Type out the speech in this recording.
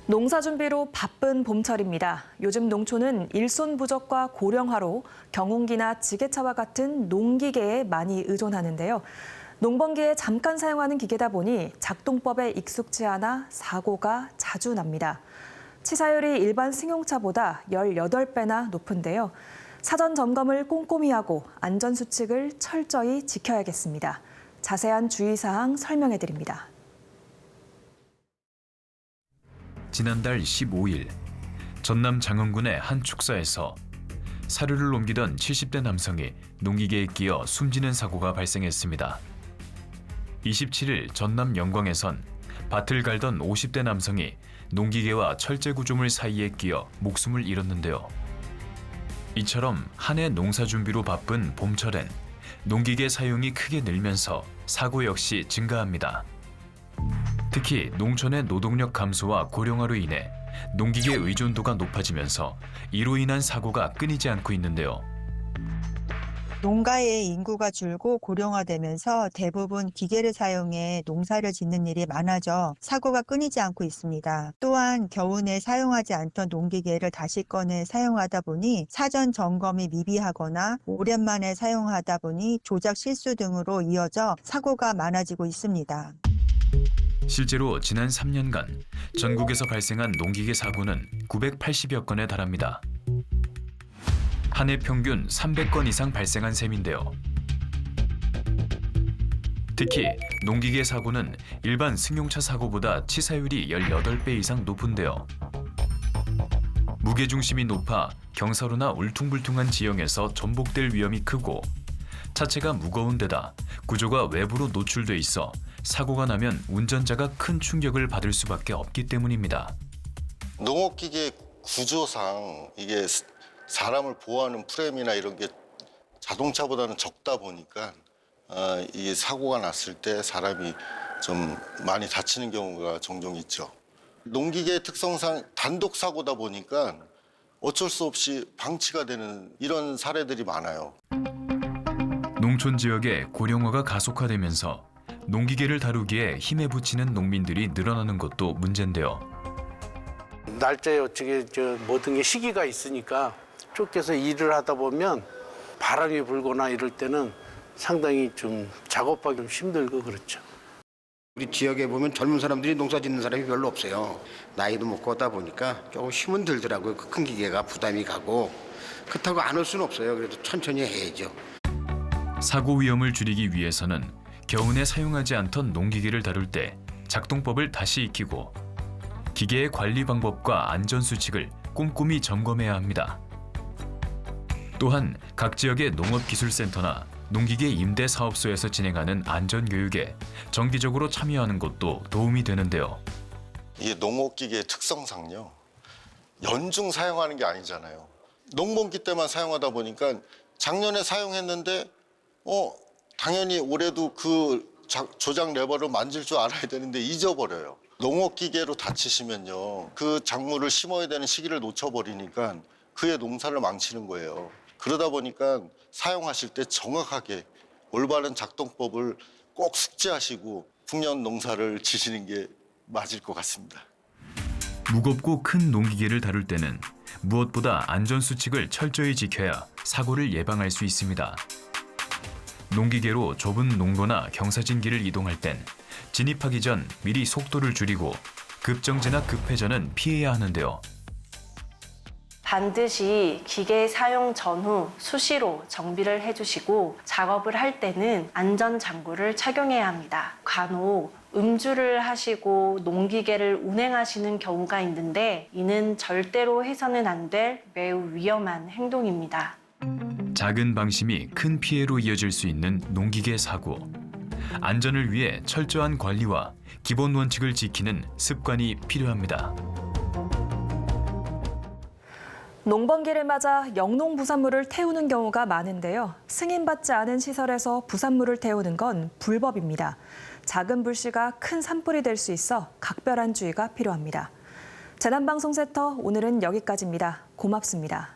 농사 준비로 바쁜 봄철입니다. 요즘 농촌은 일손 부족과 고령화로 경운기나 지게차와 같은 농기계에 많이 의존하는데요. 농번기에 잠깐 사용하는 기계다 보니 작동법에 익숙지 않아 사고가 자주 납니다. 치사율이 일반 승용차보다 18배나 높은데요. 사전 점검을 꼼꼼히 하고 안전수칙을 철저히 지켜야겠습니다. 자세한 주의사항 설명해드립니다. 지난달 15일 전남 장흥군의 한 축사에서 사료를 옮기던 70대 남성이 농기계에 끼어 숨지는 사고가 발생했습니다. 27일 전남 영광에선 밭을 갈던 50대 남성이 농기계와 철제 구조물 사이에 끼어 목숨을 잃었는데요. 이처럼 한 해 농사 준비로 바쁜 봄철엔 농기계 사용이 크게 늘면서 사고 역시 증가합니다. 특히 농촌의 노동력 감소와 고령화로 인해 농기계 의존도가 높아지면서 이로 인한 사고가 끊이지 않고 있는데요. 농가의 인구가 줄고 고령화되면서 대부분 기계를 사용해 농사를 짓는 일이 많아져 사고가 끊이지 않고 있습니다. 또한 겨우내 사용하지 않던 농기계를 다시 꺼내 사용하다 보니 사전 점검이 미비하거나 오랜만에 사용하다 보니 조작 실수 등으로 이어져 사고가 많아지고 있습니다. 실제로 지난 3년간 전국에서 발생한 농기계 사고는 980여 건에 달합니다. 한 해 평균 300건 이상 발생한 셈인데요. 특히 농기계 사고는 일반 승용차 사고보다 치사율이 18배 이상 높은데요. 무게중심이 높아 경사로나 울퉁불퉁한 지형에서 전복될 위험이 크고 차체가 무거운 데다 구조가 외부로 노출돼 있어 사고가 나면 운전자가 큰 충격을 받을 수밖에 없기 때문입니다. 농업기계 구조상 이게 사람을 보호하는 프레임이나 이런 게 자동차보다는 적다 보니까 이 사고가 났을 때 사람이 좀 많이 다치는 경우가 종종 있죠. 농기계의 특성상 단독 사고다 보니까 어쩔 수 없이 방치가 되는 이런 사례들이 많아요. 농촌 지역의 고령화가 가속화되면서 농기계를 다루기에 힘에 부치는 농민들이 늘어나는 것도 문제인데요. 날짜에 어떻게 모든 게 시기가 있으니까 쫓겨서 일을 하다 보면 바람이 불거나 이럴 때는 상당히 좀 작업하기 좀 힘들고 그렇죠. 우리 지역에 보면 젊은 사람들이 농사 짓는 사람이 별로 없어요. 나이도 먹고 하다 보니까 조금 힘은 들더라고요. 큰 기계가 부담이 가고 그렇다고 안 올 수는 없어요. 그래도 천천히 해야죠. 사고 위험을 줄이기 위해서는 겨우내 사용하지 않던 농기계를 다룰 때 작동법을 다시 익히고 기계의 관리 방법과 안전수칙을 꼼꼼히 점검해야 합니다. 또한 각 지역의 농업기술센터나 농기계 임대 사업소에서 진행하는 안전교육에 정기적으로 참여하는 것도 도움이 되는데요. 이게 농업기계의 특성상요. 연중 사용하는 게 아니잖아요. 농번기 때만 사용하다 보니까 작년에 사용했는데 당연히 올해도 그 조작 레버를 만질 줄 알아야 되는데 잊어버려요. 농업기계로 다치시면요. 그 작물을 심어야 되는 시기를 놓쳐버리니까 그의 농사를 망치는 거예요. 그러다 보니까 사용하실 때 정확하게 올바른 작동법을 꼭 숙지하시고 풍년 농사를 지시는 게 맞을 것 같습니다. 무겁고 큰 농기계를 다룰 때는 무엇보다 안전수칙을 철저히 지켜야 사고를 예방할 수 있습니다. 농기계로 좁은 농로나 경사진 길을 이동할 땐 진입하기 전 미리 속도를 줄이고 급정지나 급회전은 피해야 하는데요. 반드시 기계 사용 전후 수시로 정비를 해주시고 작업을 할 때는 안전장구를 착용해야 합니다. 간혹 음주를 하시고 농기계를 운행하시는 경우가 있는데 이는 절대로 해서는 안 될 매우 위험한 행동입니다. 작은 방심이 큰 피해로 이어질 수 있는 농기계 사고. 안전을 위해 철저한 관리와 기본 원칙을 지키는 습관이 필요합니다. 농번기를 맞아 영농 부산물을 태우는 경우가 많은데요. 승인받지 않은 시설에서 부산물을 태우는 건 불법입니다. 작은 불씨가 큰 산불이 될 수 있어 각별한 주의가 필요합니다. 재난방송센터 오늘은 여기까지입니다. 고맙습니다.